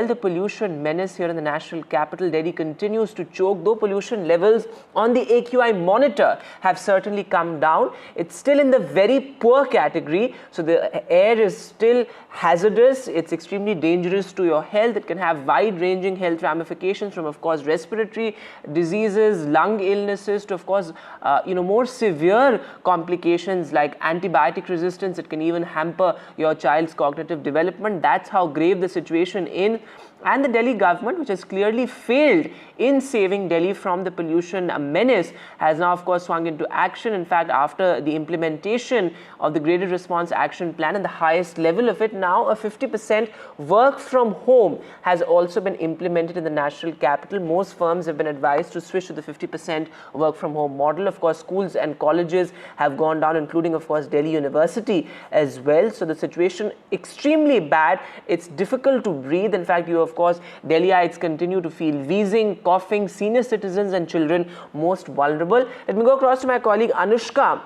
The pollution menace here in the national capital, Delhi, continues to choke, though pollution levels on the AQI monitor have certainly come down. It's still in the very poor category, so the air is still hazardous. It's extremely dangerous to your health. It can have wide-ranging health ramifications, from, of course, respiratory diseases, lung illnesses, to, of course, more severe complications like antibiotic resistance. It can even hamper your child's cognitive development. That's how grave the situation is. And the Delhi government, which has clearly failed in saving Delhi from the pollution menace, has now, of course, swung into action. In fact, after the implementation of the Graded Response Action Plan and the highest level of it, now a 50% work from home has also been implemented in the national capital. Most firms have been advised to switch to the 50% work from home model. Of course, schools and colleges have gone down, including, of course, Delhi University as well. So the situation extremely bad. It's difficult to breathe. In fact, of course, Delhiites continue to feel wheezing, coughing, senior citizens and children most vulnerable. Let me go across to my colleague Anushka,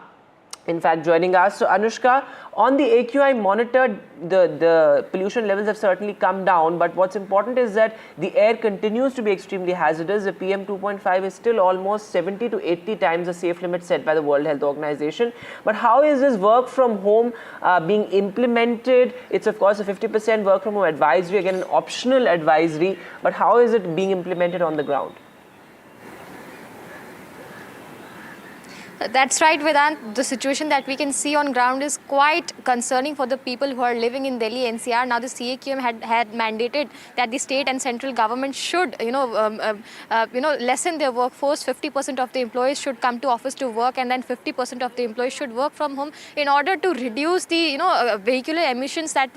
in fact, joining us. So Anushka, on the AQI monitor, the pollution levels have certainly come down, but what's important is that the air continues to be extremely hazardous. The PM 2.5 is still almost 70 to 80 times the safe limit set by the World Health Organization. But how is this work from home being implemented? It's, of course, a 50% work from home advisory, again an optional advisory, but how is it being implemented on the ground? That's right, Vedant. The situation that we can see on ground is quite concerning for the people who are living in Delhi NCR. Now, the CAQM had mandated that the state and central government should, lessen their workforce. 50% of the employees should come to office to work, and then 50% of the employees should work from home in order to reduce the, vehicular emissions that,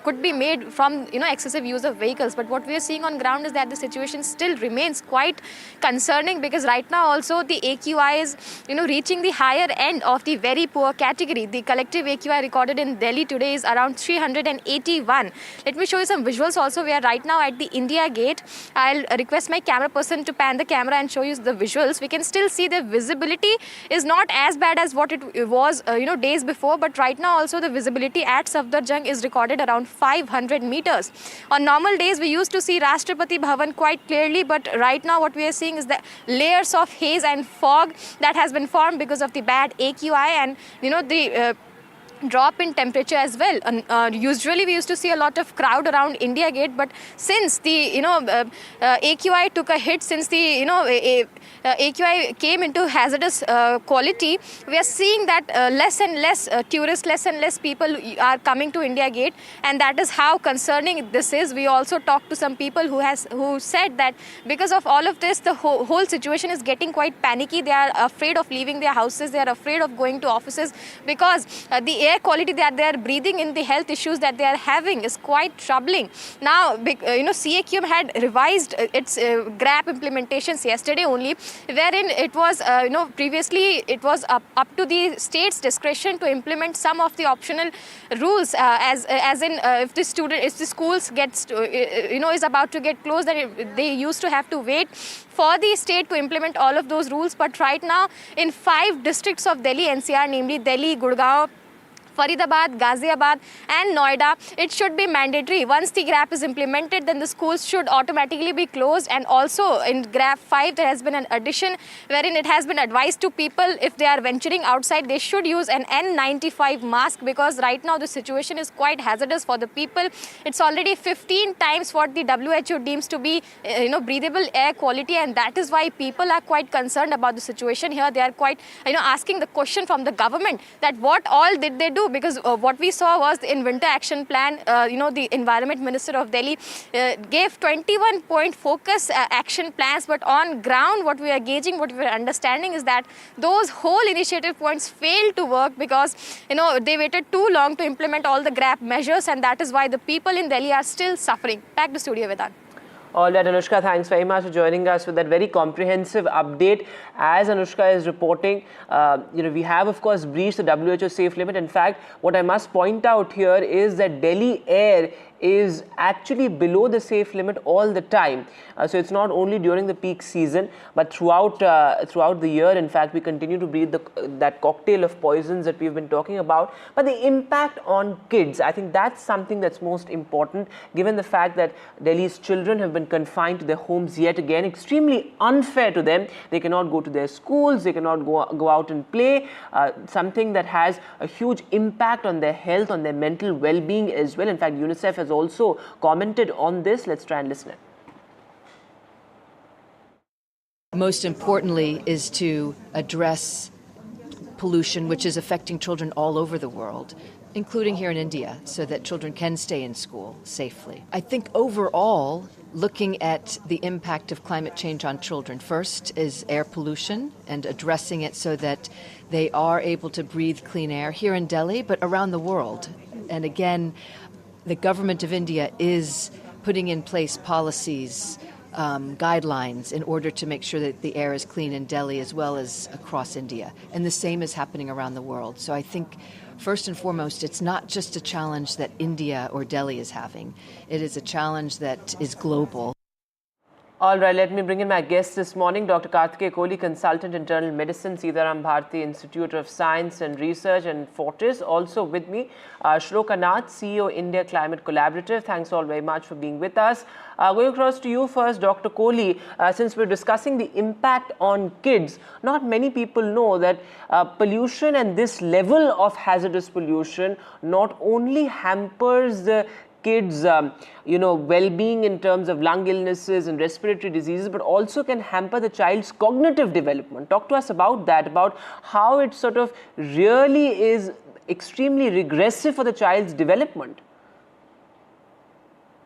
could be made from, excessive use of vehicles. But what we are seeing on ground is that the situation still remains quite concerning, because right now also the AQI is reaching the higher end of the very poor category. The collective AQI recorded in Delhi today is around 381. Let me show you some visuals also. We are right now at the India Gate. I'll request my camera person to pan the camera and show you the visuals. We can still see the visibility is not as bad as what it was days before, but right now also the visibility at Safdarjung is recorded around 500 meters. On normal days we used to see Rashtrapati Bhavan quite clearly, but right now what we are seeing is the layers of haze and fog that has been formed because of the bad AQI and the drop in temperature as well. Usually we used to see a lot of crowd around India Gate, but since the AQI took a hit, since the AQI came into hazardous quality, we are seeing that less and less tourists, less and less people are coming to India Gate, and that is how concerning this is. We also talked to some people who said that because of all of this, the whole situation is getting quite panicky. They are afraid of leaving their houses. They are afraid of going to offices, because the air quality that they are breathing in, the health issues that they are having is quite troubling. Now, CAQM had revised its GRAP implementations yesterday only, wherein it was, previously it was up to the state's discretion to implement some of the optional rules, as in if the schools gets is about to get closed, then they used to have to wait for the state to implement all of those rules. But right now, in 5 districts of Delhi NCR, namely Delhi, Gurgaon, Faridabad, Ghaziabad and Noida, it should be mandatory. Once the GRAP is implemented, then the schools should automatically be closed. And also in GRAP 5, there has been an addition wherein it has been advised to people, if they are venturing outside, they should use an N95 mask, because right now the situation is quite hazardous for the people. It's already 15 times what the WHO deems to be, breathable air quality, and that is why people are quite concerned about the situation here. They are quite, asking the question from the government that what all did they do? Because what we saw was in winter action plan, the environment minister of Delhi gave 21-point focus action plans, but on ground what we are gauging, what we are understanding is that those whole initiative points failed to work, because they waited too long to implement all the GRAP measures, and that is why the people in Delhi are still suffering. Back to studio, Vedant. All right, Anushka, thanks very much for joining us with that very comprehensive update. As Anushka is reporting, we have, of course, breached the WHO safe limit. In fact, what I must point out here is that Delhi air is actually below the safe limit all the time. So it's not only during the peak season, but throughout the year. In fact, we continue to breathe that cocktail of poisons that we've been talking about. But the impact on kids, I think that's something that's most important, given the fact that Delhi's children have been confined to their homes yet again. Extremely unfair to them. They cannot go to their schools, they cannot go out and play, something that has a huge impact on their health, on their mental well-being as well. In fact, UNICEF has also commented on this. Let's try and listen in. Most importantly is to address pollution, which is affecting children all over the world, including here in India, so that children can stay in school safely. I think overall, looking at the impact of climate change on children, first is air pollution and addressing it so that they are able to breathe clean air here in Delhi, but around the world. And again, the government of India is putting in place policies, guidelines in order to make sure that the air is clean in Delhi as well as across India. And the same is happening around the world. So I think first and foremost, it's not just a challenge that India or Delhi is having. It is a challenge that is global. All right, let me bring in my guest this morning, Dr. Karthikeya Kohli, Consultant Internal Medicine, Sitaram Bharti Institute of Science and Research and Fortis. Also with me, Shloka Nath, CEO, India Climate Collaborative. Thanks all very much for being with us. Going across to you first, Dr. Kohli, since we're discussing the impact on kids, not many people know that pollution and this level of hazardous pollution not only hampers the kids' well-being in terms of lung illnesses and respiratory diseases, but also can hamper the child's cognitive development. Talk to us about that, about how it sort of really is extremely regressive for the child's development.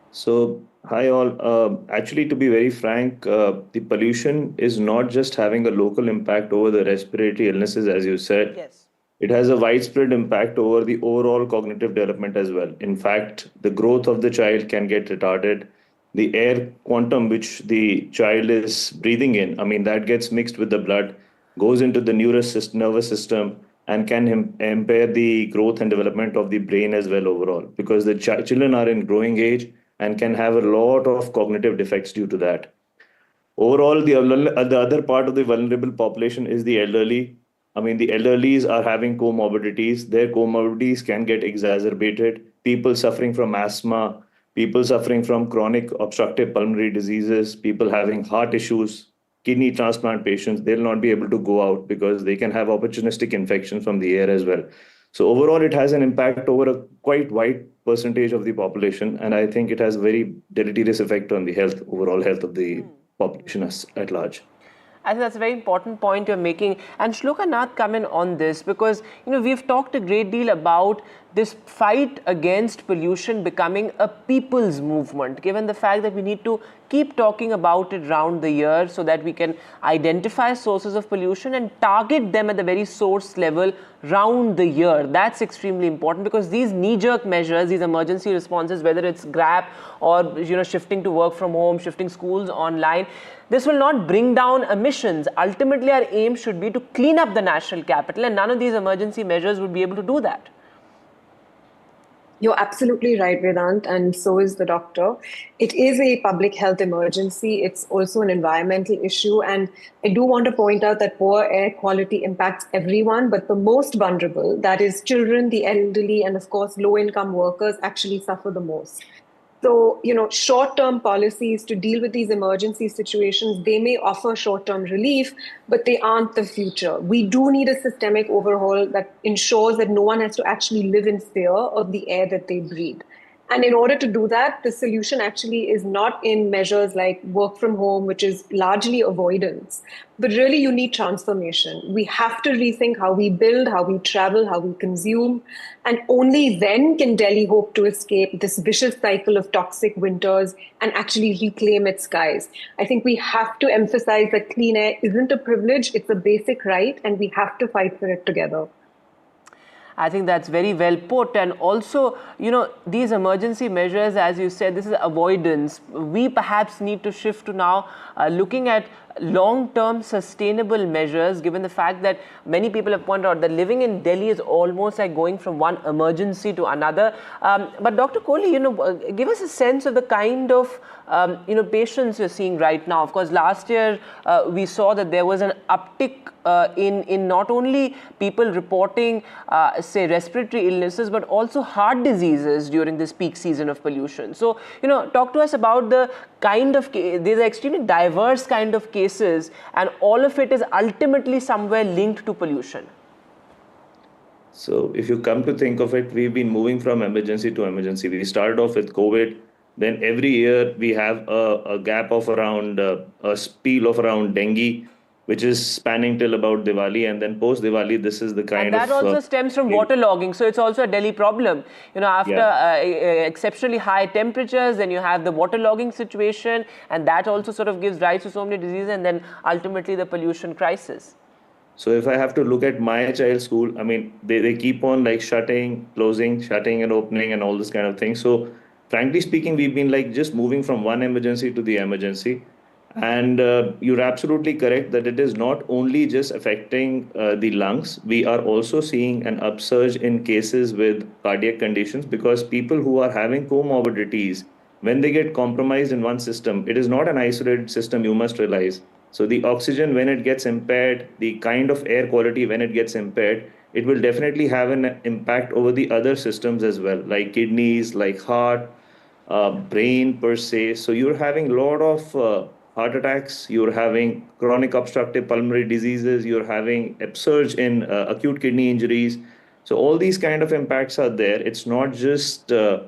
So, hi all. Actually, to be very frank, the pollution is not just having a local impact over the respiratory illnesses, as you said. Yes. It has a widespread impact over the overall cognitive development as well. In fact, the growth of the child can get retarded. The air quantum which the child is breathing in, that gets mixed with the blood, goes into the nervous system, and can impair the growth and development of the brain as well overall, because the children are in growing age and can have a lot of cognitive defects due to that. Overall, the other part of the vulnerable population is the elderly. The elderlies are having comorbidities. Their comorbidities can get exacerbated. People suffering from asthma, people suffering from chronic obstructive pulmonary diseases, people having heart issues, kidney transplant patients, they'll not be able to go out because they can have opportunistic infections from the air as well. So overall, it has an impact over a quite wide percentage of the population. And I think it has a very deleterious effect on the overall health of the population at large. I think that's a very important point you're making. And Shloka Nath, come in on this because, we've talked a great deal about this fight against pollution becoming a people's movement, given the fact that we need to keep talking about it round the year so that we can identify sources of pollution and target them at the very source level round the year. That's extremely important because these knee-jerk measures, these emergency responses, whether it's GRAP or shifting to work from home, shifting schools online, this will not bring down emissions. Ultimately, our aim should be to clean up the national capital, and none of these emergency measures would be able to do that. You're absolutely right, Vedant, and so is the doctor. It is a public health emergency. It's also an environmental issue. And I do want to point out that poor air quality impacts everyone, but the most vulnerable, that is children, the elderly, and of course, low-income workers actually suffer the most. So, short-term policies to deal with these emergency situations, they may offer short-term relief, but they aren't the future. We do need a systemic overhaul that ensures that no one has to actually live in fear of the air that they breathe. And in order to do that, the solution actually is not in measures like work from home, which is largely avoidance, but really you need transformation. We have to rethink how we build, how we travel, how we consume, and only then can Delhi hope to escape this vicious cycle of toxic winters and actually reclaim its skies. I think we have to emphasize that clean air isn't a privilege, it's a basic right, and we have to fight for it together. I think that's very well put. And also, these emergency measures, as you said, this is avoidance. We perhaps need to shift to now looking at long-term sustainable measures, given the fact that many people have pointed out that living in Delhi is almost like going from one emergency to another. But Dr. Kohli, give us a sense of the kind of patients you're seeing right now. Of course, last year we saw that there was an uptick in not only people reporting, say, respiratory illnesses, but also heart diseases during this peak season of pollution. So, talk to us about the kind of, these are extremely diverse kind of cases, and all of it is ultimately somewhere linked to pollution. So if you come to think of it, we've been moving from emergency to emergency. We started off with COVID. Then every year we have a gap of around, a spiel of around dengue, which is spanning till about Diwali. And then post Diwali, this is the kind of... And that also stems from waterlogging. So it's also a Delhi problem. After exceptionally high temperatures, then you have the waterlogging situation. And that also sort of gives rise to so many diseases. And then ultimately the pollution crisis. So if I have to look at my child's school, I mean, they keep on like shutting, closing, shutting and opening and all this kind of thing. So frankly speaking, we've been like just moving from one emergency to the emergency. And you're absolutely correct that it is not only just affecting the lungs. We are also seeing an upsurge in cases with cardiac conditions, because people who are having comorbidities, when they get compromised in one system, it is not an isolated system, you must realize. So the oxygen, when it gets impaired, the kind of air quality, when it gets impaired, it will definitely have an impact over the other systems as well, like kidneys, like heart, brain per se. So you're having a lot of heart attacks, you're having chronic obstructive pulmonary diseases, you're having upsurge in acute kidney injuries. So all these kind of impacts are there. It's not just the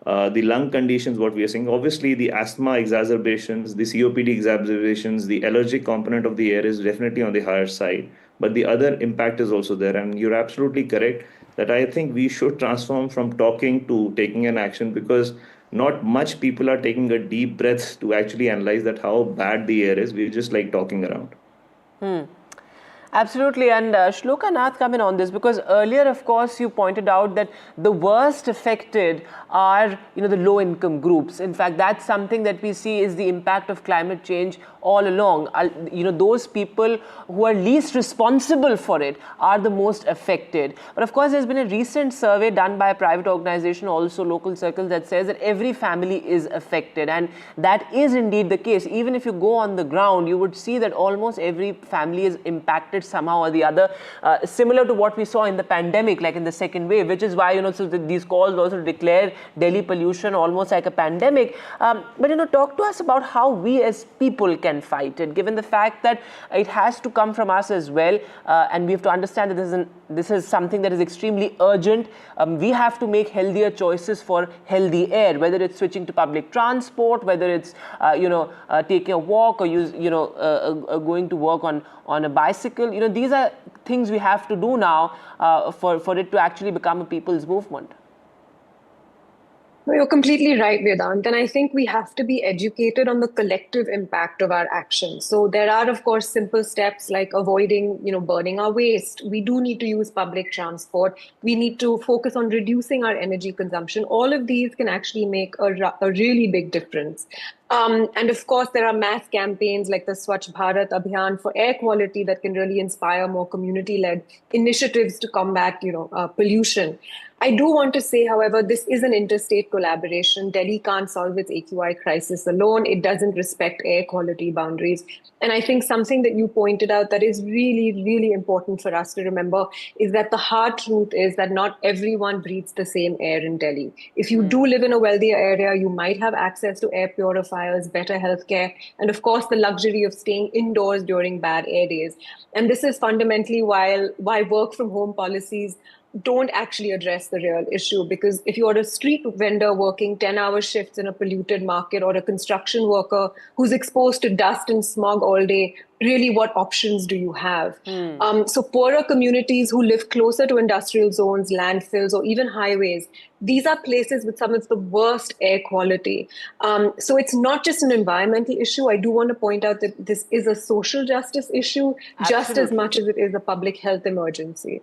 lung conditions, what we are seeing. Obviously, the asthma exacerbations, the COPD exacerbations, the allergic component of the air is definitely on the higher side. But the other impact is also there. And you're absolutely correct that I think we should transform from talking to taking an action, because not much people are taking a deep breath to actually analyze that how bad the air is. We're just like talking around. Absolutely, and Shloka Nath, come in on this, because earlier, of course, you pointed out that the worst affected are, the low-income groups. In fact, that's something that we see is the impact of climate change all along. Those people who are least responsible for it are the most affected. But of course, there's been a recent survey done by a private organization, also local circles, that says that every family is affected, and that is indeed the case. Even if you go on the ground, you would see that almost every family is impacted somehow or the other, similar to what we saw in the pandemic, like in the second wave, which is why, so these calls also declare Delhi pollution almost like a pandemic. But, talk to us about how we as people can fight it, given the fact that it has to come from us as well. And we have to understand that this is something that is extremely urgent. We have to make healthier choices for healthy air, whether it's switching to public transport, whether it's, taking a walk or going to work on a bicycle. These are things we have to do now for it to actually become a people's movement. No, you're completely right, Vedant. And I think we have to be educated on the collective impact of our actions. So there are, of course, simple steps like avoiding, burning our waste. We do need to use public transport. We need to focus on reducing our energy consumption. All of these can actually make a really big difference. And of course, there are mass campaigns like the Swachh Bharat Abhiyan for air quality that can really inspire more community-led initiatives to combat, pollution. I do want to say, however, this is an interstate collaboration. Delhi can't solve its AQI crisis alone. It doesn't respect air quality boundaries. And I think something that you pointed out that is really, really important for us to remember is that the hard truth is that not everyone breathes the same air in Delhi. If you do live in a wealthier area, you might have access to air purifiers, better healthcare, and of course, the luxury of staying indoors during bad air days. And this is fundamentally why work from home policies don't actually address the real issue, because if you're a street vendor working 10-hour shifts in a polluted market, or a construction worker who's exposed to dust and smog all day, really what options do you have? So poorer communities who live closer to industrial zones, landfills, or even highways, these are places with some of the worst air quality. So it's not just an environmental issue. I do want to point out that this is a social justice issue, just as much as it is a public health emergency.